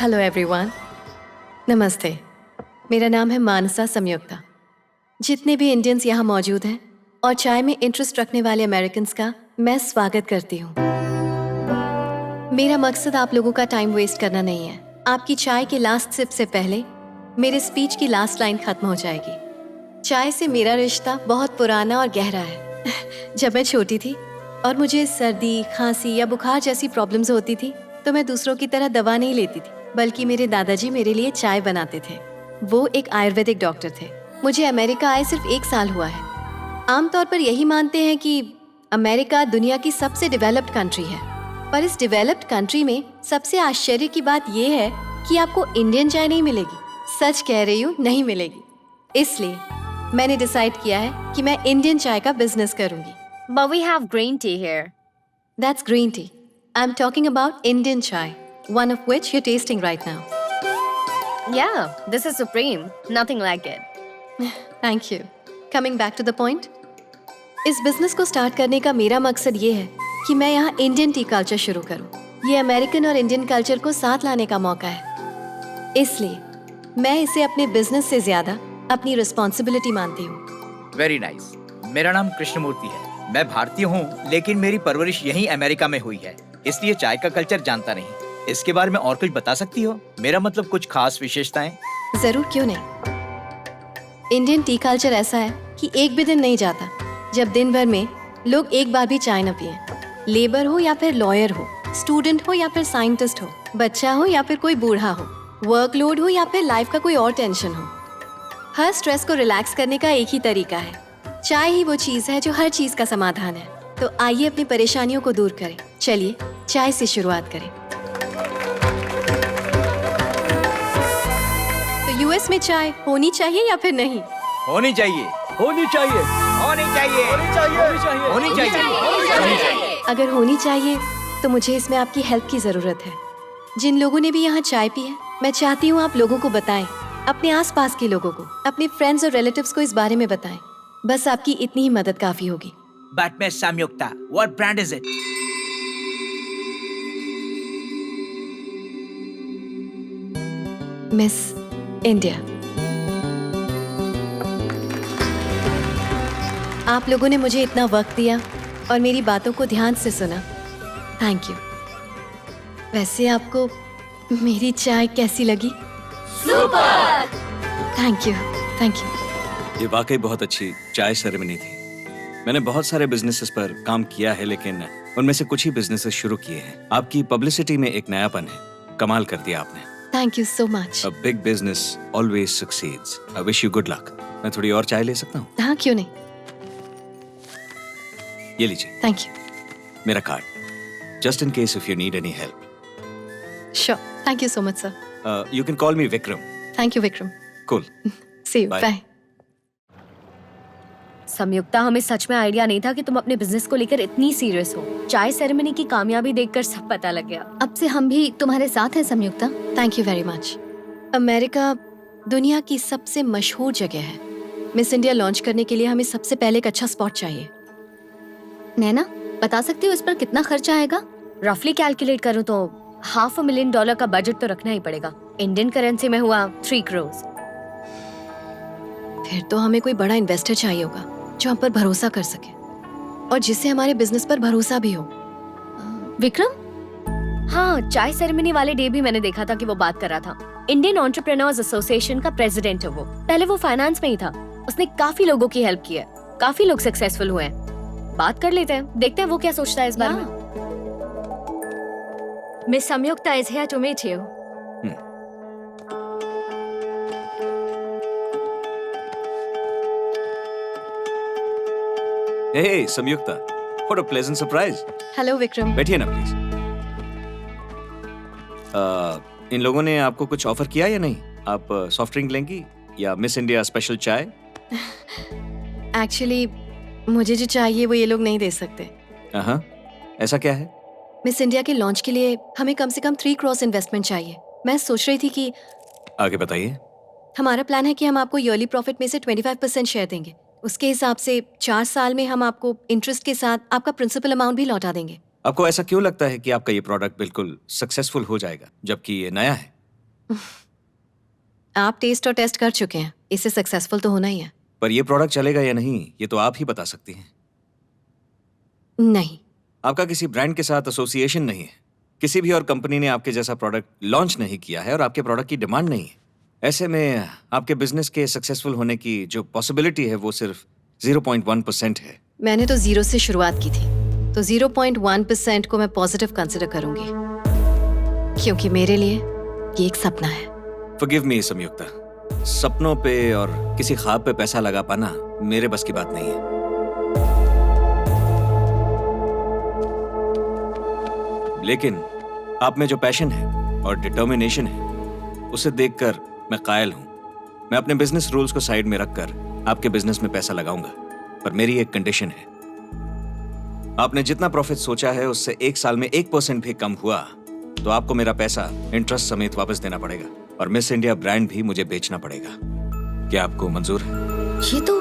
Hello everyone, नमस्ते। मेरा नाम है मानसा समयुक्ता। जितने भी इंडियंस यहाँ मौजूद हैं और चाय में इंटरेस्ट रखने वाले अमेरिकन्स का मैं स्वागत करती हूँ। मेरा मकसद आप लोगों का टाइम वेस्ट करना नहीं है। आपकी चाय के लास्ट सिप से पहले मेरे स्पीच की लास्ट लाइन खत्म हो जाएगी। चाय से मेरा रिश्ता बहुत पुराना और गहरा है। जब मैं छोटी थी और मुझे सर्दी, खांसी या बुखार जैसी प्रॉब्लम्स होती थी तो मैं दूसरों की तरह दवा नहीं लेती थी, बल्कि मेरे दादाजी मेरे लिए चाय बनाते थे। वो एक आयुर्वेदिक डॉक्टर थे। मुझे अमेरिका आए सिर्फ 1 साल हुआ है। आमतौर पर यही मानते हैं कि अमेरिका दुनिया की सबसे डेवलप्ड कंट्री है, पर इस डेवलप्ड कंट्री में सबसे आश्चर्य की बात यह है कि आपको इंडियन चाय नहीं मिलेगी। सच कह रही हूँ, नहीं मिलेगी। इसलिए मैंने डिसाइड किया है कि मैं इंडियन चाय का बिजनेस करूंगी। But we have green tea here. That's green tea. I'm talking about Indian chai, one of which you're tasting right now. Yeah, this is supreme. Nothing like it. Thank you. Coming back to the point. इस business को start करने का मेरा मकसद ये है कि मैं यहाँ इंडियन टी कल्चर शुरू करूँ। ये अमेरिकन और इंडियन कल्चर को साथ लाने का मौका है। इसलिए मैं इसे अपने बिजनेस से ज्यादा अपनी रिस्पॉन्सिबिलिटी मानती हूँ। Very nice. मेरा नाम कृष्णमूर्ति है। मैं भारतीय हूँ, लेकिन मेरी परवरिश यहीं अमेरिका में हुई है, इसलिए चाय का कल्चर जानता नहीं। इसके बारे में और कुछ बता सकती हो? मेरा मतलब कुछ खास विशेषताएं? जरूर, क्यों नहीं। इंडियन टी कल्चर ऐसा है कि एक भी दिन नहीं जाता जब दिन भर में लोग एक बार भी चाय न पिए। लेबर हो या फिर लॉयर हो, स्टूडेंट हो या फिर साइंटिस्ट हो, बच्चा हो या फिर कोई बूढ़ा हो, वर्कलोड हो या फिर लाइफ का कोई और टेंशन हो, हर स्ट्रेस को रिलैक्स करने का एक ही तरीका है। चाय ही वो चीज है जो हर चीज का समाधान है। तो आइए अपनी परेशानियों को दूर करें। चलिए चाय से शुरुआत करें। तो यूएस में चाय होनी चाहिए या फिर नहीं? होनी चाहिए। होनी चाहिए। होनी चाहिए। होनी चाहिए। होनी चाहिए। अगर होनी चाहिए तो मुझे इसमें आपकी हेल्प की जरूरत है। जिन लोगों ने भी यहाँ चाय पी है, मैं चाहती हूँ आप लोगों को बताएं, अपने आसपास के लोगों को, अपने फ्रेंड्स और रिलेटिव्स को इस बारे में बताएं। बस आपकी इतनी ही मदद काफी होगी। But Miss Samyukta, what brand is it? Miss India. आप लोगों ने मुझे इतना वक्त दिया और मेरी बातों को ध्यान से सुना। Thank you. वैसे आपको मेरी चाय कैसी लगी? Super! Thank you, thank you. ये वाकई बहुत अच्छी चाय सेरेमनी थी। मैंने बहुत सारे बिजनेसेस पर काम किया है, लेकिन उनमें से कुछ ही बिजनेसेस शुरू किए हैं। आपकी पब्लिसिटी में एक नयापन है। कमाल कर दिया आपने। Thank you so much. A big business always succeeds. I wish you good luck. मैं थोड़ी और चाय ले सकता हूँ? हाँ, क्यों नहीं। ये लीजिए थैंक यू। मेरा card, just in case if you need any help. Sure, thank you so much sir. You can call me Vikram. Thank you Vikram. Cool. See you, Bye. Bye. Samyukta, हमें सच में आइडिया नहीं था कि तुम अपने बिजनेस को लेकर इतनी सीरियस हो। चाय सेरेमनी की कामयाबी देखकर सब पता लग गया। अब से हम भी तुम्हारे साथ हैं Samyukta. Thank you very much. America दुनिया की सबसे मशहूर जगह है। मिस इंडिया लॉन्च करने के लिए हमें सबसे पहले एक अच्छा स्पॉट चाहिए। नैना, बता सकती हो इस पर कितना खर्चा आएगा? रफली कैलकुलेट करूँ तो $500,000 का बजट तो रखना ही पड़ेगा। इंडियन करेंसी में हुआ 3 करोड़। फिर तो हमें कोई बड़ा इन्वेस्टर चाहिए होगा जो हम पर भरोसा कर सके और जिससे हमारे बिजनेस पर भरोसा भी हो। विक्रम? हाँ, चाय सेरेमनी वाले डे भी मैंने देखा था कि वो बात कर रहा था। इंडियन एंटरप्रेन्योर्स एसोसिएशन का प्रेसिडेंट है वो। पहले वो फाइनेंस में ही था। उसने काफी लोगों की हेल्प की है। काफी लोग सक्सेसफुल हुए हैं। बात कर लेते हैं, देखते हैं वो क्या सोचता है इस बारे में। Miss Samyukta is here to meet you. Hey, Samyukta. What a pleasant surprise. Hello Vikram. बैठिए ना प्लीज। इन लोगों ने आपको कुछ ऑफर किया या नहीं? आप सॉफ्ट ड्रिंक लेंगी या मिस इंडिया स्पेशल चाय? एक्चुअली मुझे जो चाहिए वो ये लोग नहीं दे सकते। हाँ, ऐसा क्या है? मिस इंडिया के लॉन्च के लिए हमें कम से कम 3 करोड़ इन्वेस्टमेंट चाहिए। मैं सोच रही थी कि आगे बताइए। हमारा प्लान है कि हम आपको ईयरली प्रॉफिट में से 25% शेयर देंगे। उसके हिसाब से 4 साल में हम आपको इंटरेस्ट के साथ आपका प्रिंसिपल अमाउंट भी लौटा देंगे। आपको ऐसा क्यों लगता है कि आपका ये प्रोडक्ट बिल्कुल सक्सेसफुल हो जाएगा, जबकि ये नया है? आप टेस्ट और टेस्ट कर चुके हैं, इससे सक्सेसफुल तो होना ही है। पर ये प्रोडक्ट चलेगा या नहीं ये तो आप ही बता सकती हैं। नहीं, आपका किसी ब्रांड के साथ एसोसिएशन नहीं है, किसी भी और कंपनी ने आपके जैसा प्रोडक्ट लॉन्च नहीं किया है और आपके प्रोडक्ट की डिमांड नहीं है। ऐसे में आपके बिजनेस के सक्सेसफुल होने की जो पॉसिबिलिटी है वो सिर्फ 0.1% है। मैंने तो 0 से शुरुआत की थी, तो 0.1% को मैं पॉजिटिव कंसिडर करूंगी, क्योंकि मेरे लिए ये एक सपना है। फॉरगिव मी संयुक्ता, सपनों पे और किसी ख्वाब पे पैसा लगा पाना मेरे बस की बात नहीं है। लेकिन आप में जो पैशन है और डिटर्मिनेशन है उसे देखकर मैं कायल हूं। मैं अपने बिजनेस रूल्स को साइड में रखकर आपके बिजनेस में पैसा लगाऊंगा, पर मेरी एक कंडीशन है। आपने जितना प्रॉफिट सोचा है उससे 1 साल में 1% भी कम हुआ तो आपको मेरा पैसा इंटरेस्ट समेत वापस देना पड़ेगा और मिस इंडिया ब्रांड भी मुझे बेचना पड़ेगा। क्या आपको मंजूर है? ये तो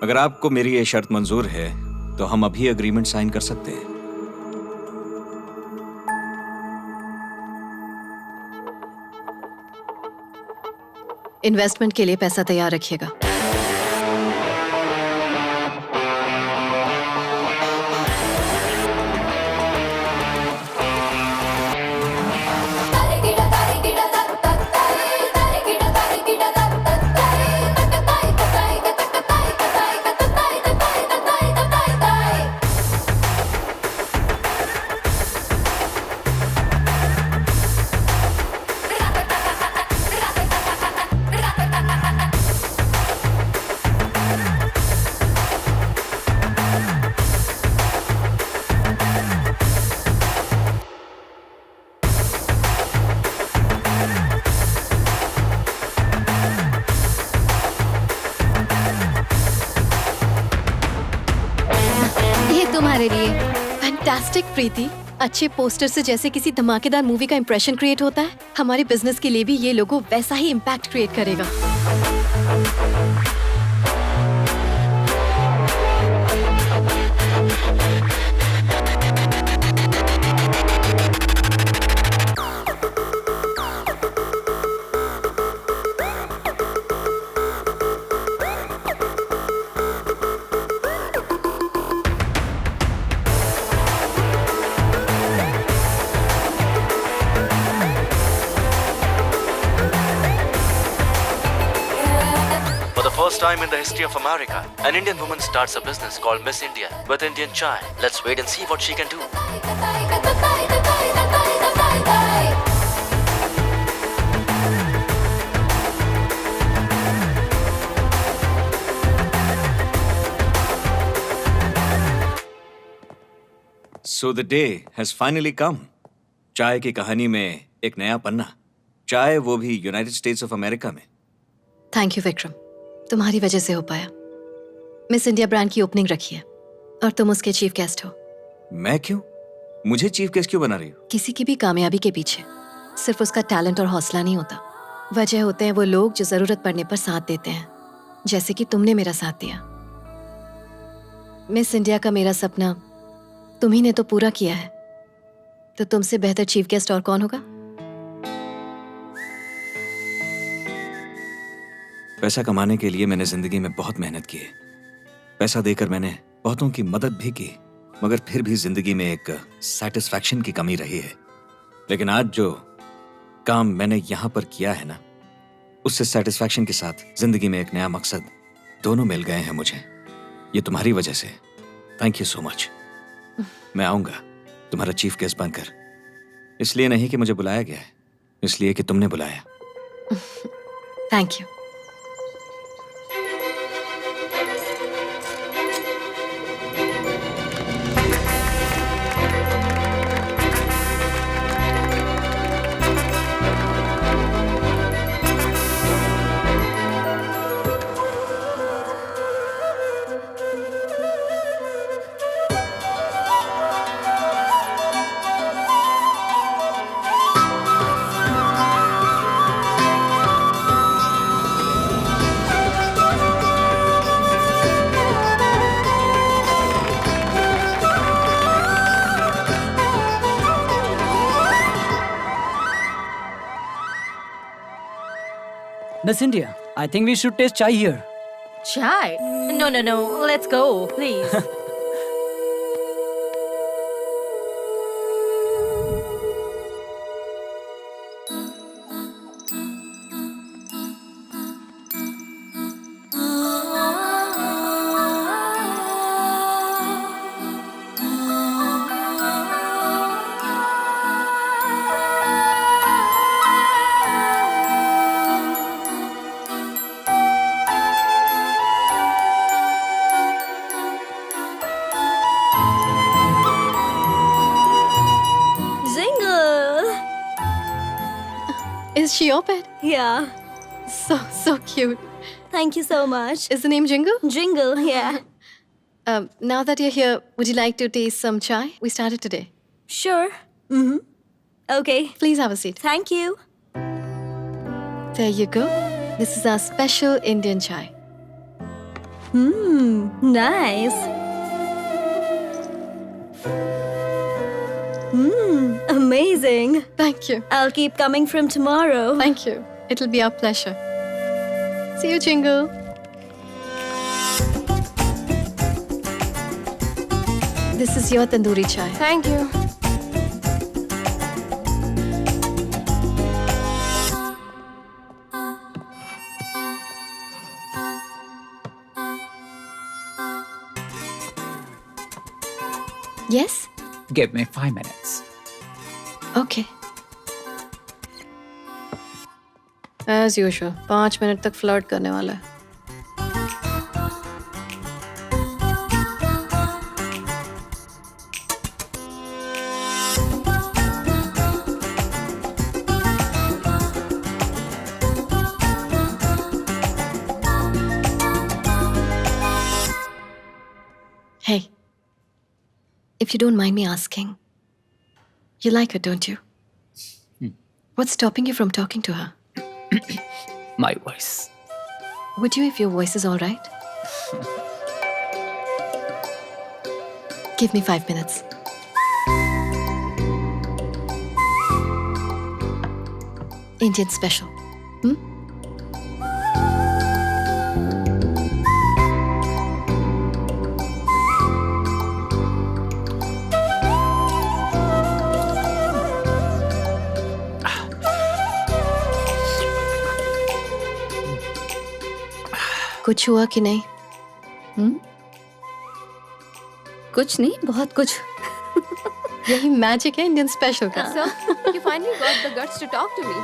अगर आपको मेरी ये शर्त मंजूर है तो हम अभी एग्रीमेंट साइन कर सकते हैं। इन्वेस्टमेंट के लिए पैसा तैयार रखिएगा। ये तुम्हारे लिए। फैंटास्टिक प्रीति, अच्छे पोस्टर से जैसे किसी धमाकेदार मूवी का इंप्रेशन क्रिएट होता है, हमारे बिजनेस के लिए भी ये लोगो वैसा ही इम्पैक्ट क्रिएट करेगा। For the first time in the history of America, an Indian woman starts a business called Miss India with Indian chai. Let's wait and see what she can do. So the day has finally come. चाय की कहानी में एक नया पन्ना, चाय वो भी United states of America में। थैंक यू विक्रम, तुम्हारी वजह से हो पाया। मिस इंडिया ब्रांड की ओपनिंग रखी है और तुम उसके चीफ गेस्ट हो। मैं क्यों? मुझे चीफ गेस्ट क्यों बना रही हो? किसी की भी कामयाबी के पीछे सिर्फ उसका टैलेंट और हौसला नहीं होता, वजह होते हैं वो लोग जो जरूरत पड़ने पर साथ देते हैं, जैसे कि तुमने मेरा साथ दिया। मिस इंडिया का मेरा सपना तुम्ही ने तो पूरा किया है, तो तुमसे बेहतर चीफ गेस्ट और कौन होगा? पैसा कमाने के लिए मैंने जिंदगी में बहुत मेहनत की है। पैसा देकर मैंने बहुतों की मदद भी की, मगर फिर भी जिंदगी में एक सेटिस्फैक्शन की कमी रही है। लेकिन आज जो काम मैंने यहां पर किया है ना, उससे सेटिस्फैक्शन के साथ जिंदगी में एक नया मकसद दोनों मिल गए हैं मुझे। ये तुम्हारी वजह से। Thank you so much. मैं आऊंगा तुम्हारा चीफ गेस्ट बनकर, इसलिए नहीं कि मुझे बुलाया गया है, इसलिए कि तुमने बुलाया। Thank you. Miss India, I think we should taste chai here. Chai? No, no, no. Let's go, please. Jingle. Is she your pet? Yeah. So cute. Thank you so much. Is the name Jingle? Jingle, yeah. Now that you're here, would you like to taste some chai? We started today. Sure. Mm-hmm. Okay. Please have a seat. Thank you. There you go. This is our special Indian chai. Nice. Amazing. Thank you. I'll keep coming from tomorrow. Thank you. It'll be our pleasure. See you, Jingle. This is your tandoori chai. Thank you. Yes? Give me 5 minutes. Okay. As usual, 5 minute तक flirt करने वाला है. Hey, if you don't mind me asking, you like her, don't you? What's stopping you from talking to her? My voice. Would you if your voice is all right? Give me 5 minutes. Indian special. कुछ हुआ कि नहीं? कुछ नहीं, बहुत कुछ. यही magic है इंडियन स्पेशल का. So, you finally got the guts to talk to me.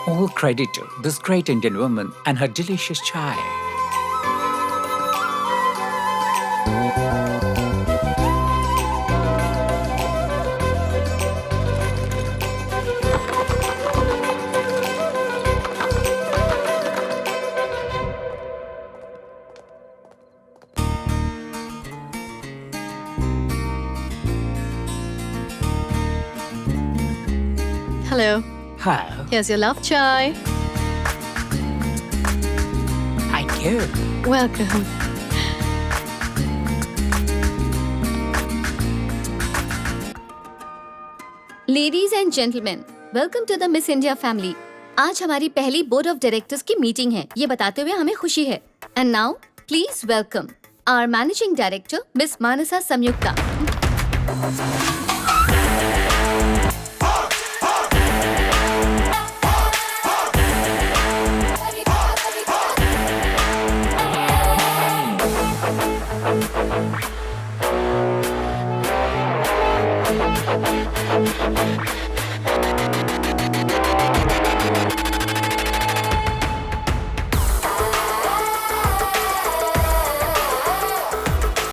All credit to this great Indian woman and her delicious chai. Hello. Hello. Here's your love chai. Thank you. Welcome. Ladies and gentleman, welcome to the Miss India family. आज हमारी पहली board of directors की meeting है. ये बताते हुए हमें खुशी है. And now please welcome our managing director Miss Mansa Sanyukta.